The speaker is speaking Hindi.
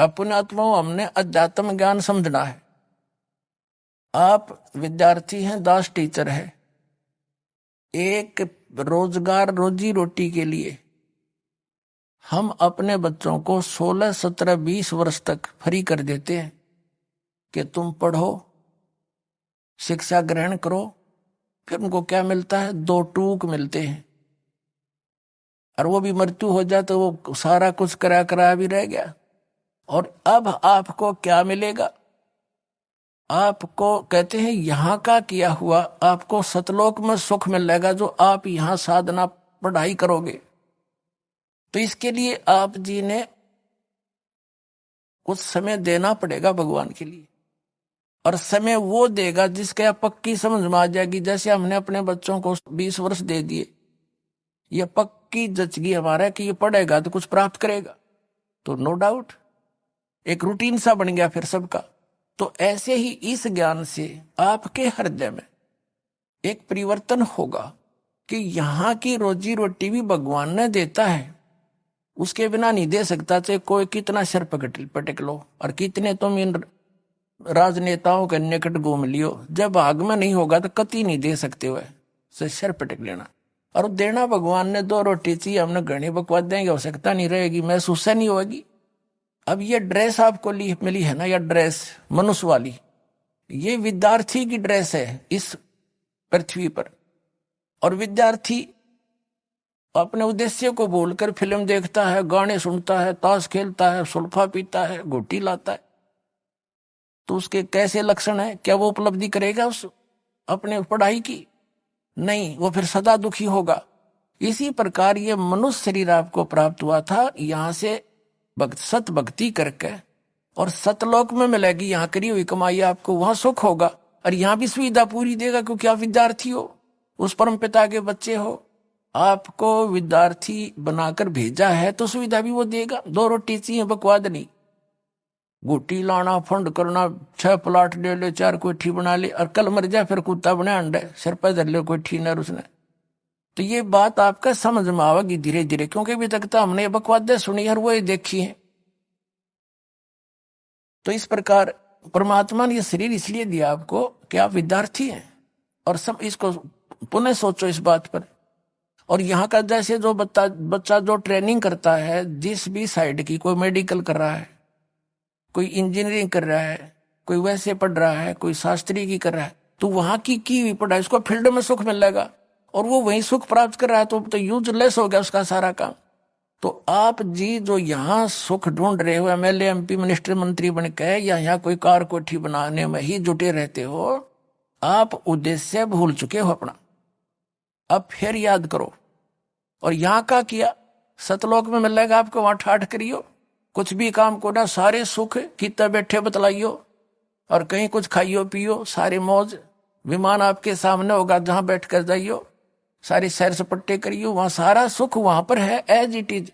अपने आत्माओं हमने अध्यात्म ज्ञान समझना है। आप विद्यार्थी हैं, दास टीचर है। एक रोजगार रोजी रोटी के लिए हम अपने बच्चों को 16, 17, 20 वर्ष तक फ्री कर देते हैं कि तुम पढ़ो, शिक्षा ग्रहण करो। फिर उनको क्या मिलता है? 2 टूक मिलते हैं, और वो भी मृत्यु हो जाए तो वो सारा कुछ करा भी रह गया। और अब आपको क्या मिलेगा? आपको कहते हैं यहां का किया हुआ आपको सतलोक में सुख मिलेगा, जो आप यहां साधना पढ़ाई करोगे। तो इसके लिए आप जी ने कुछ समय देना पड़ेगा भगवान के लिए, और समय वो देगा जिसके आप पक्की समझ में आ जाएगी। जैसे हमने अपने बच्चों को 20 वर्ष दे दिए, ये पक्की जचगी हमारा कि ये पढ़ेगा तो कुछ प्राप्त करेगा, तो नो डाउट एक रूटीन सा बन गया फिर सबका। तो ऐसे ही इस ज्ञान से आपके हृदय में एक परिवर्तन होगा कि यहाँ की रोजी रोटी भी भगवान ने देता है, उसके बिना नहीं दे सकता। चाहे कोई कितना सिर पटक लो और कितने तुम इन राजनेताओं के निकट घूम लियो, जब भाग में नहीं होगा तो कति नहीं दे सकते हुए से सिर पटक लेना। और देना भगवान ने 2 रोटी चाहिए, हमने घनी बकवाद देंगे, आवश्यकता नहीं रहेगी, महसूस नहीं होगी। अब ये ड्रेस आपको मिली है ना, या ड्रेस मनुष्य वाली, ये विद्यार्थी की ड्रेस है इस पृथ्वी पर। और विद्यार्थी अपने उद्देश्य को भूलकर फिल्म देखता है, गाने सुनता है, ताश खेलता है, सुल्फा पीता है, घोटी लाता है, तो उसके कैसे लक्षण है? क्या वो उपलब्धि करेगा उस अपने पढ़ाई की? नहीं, वो फिर सदा दुखी होगा। इसी प्रकार ये मनुष्य शरीर आपको प्राप्त हुआ था, यहां से सत भक्ति करके और सतलोक में मिलेगी। यहाँ करी हुई कमाई आपको वहां सुख होगा, और यहाँ भी सुविधा पूरी देगा, क्योंकि आप विद्यार्थी हो, उस परम पिता के बच्चे हो। आपको विद्यार्थी बनाकर भेजा है तो सुविधा भी वो देगा। 2 रोटी चाहिए, बकवाद नहीं। गुटी लाना, फंड करना, 6 प्लाट ले ले, 4 कोठी बना ले, और कल मर जाए फिर कुत्ता बने अंडे, सिर पर धर ले कोठी न उसने। तो ये बात आपका समझ में आवेगी धीरे धीरे, क्योंकि अभी तक तो हमने बकवादे सुनी और वो देखी है। तो इस प्रकार परमात्मा ने ये शरीर इसलिए दिया आपको कि आप विद्यार्थी हैं, और सब इसको पुनः सोचो इस बात पर। और यहाँ का जैसे जो बच्चा जो ट्रेनिंग करता है, जिस भी साइड की, कोई मेडिकल कर रहा है, कोई इंजीनियरिंग कर रहा है, कोई वैसे पढ़ रहा है, कोई शास्त्री की कर रहा है, तो वहां की हुई पढ़ाई उसको फील्ड में सुख मिलेगा, और वो वहीं सुख प्राप्त कर रहा है, तो यूजलेस हो गया उसका सारा काम। तो आप जी जो यहाँ सुख ढूंढ रहे हो, MLA MP मिनिस्टर मंत्री बन के, या यहाँ कोई कार कोठी बनाने में ही जुटे रहते हो, आप उद्देश्य भूल चुके हो अपना। अब फिर याद करो, और यहाँ का किया सतलोक में मिलेगा आपको, वहां ठाठ करियो, कुछ भी काम को ना, सारे सुख कितना बैठे बतलाइयो, और कहीं कुछ खाइयो पियो, सारे मौज, विमान आपके सामने होगा, जहां बैठ कर जाइयो, सारी सैर सपट्टे करियो, वहां सारा सुख वहां पर है, एज इट इज।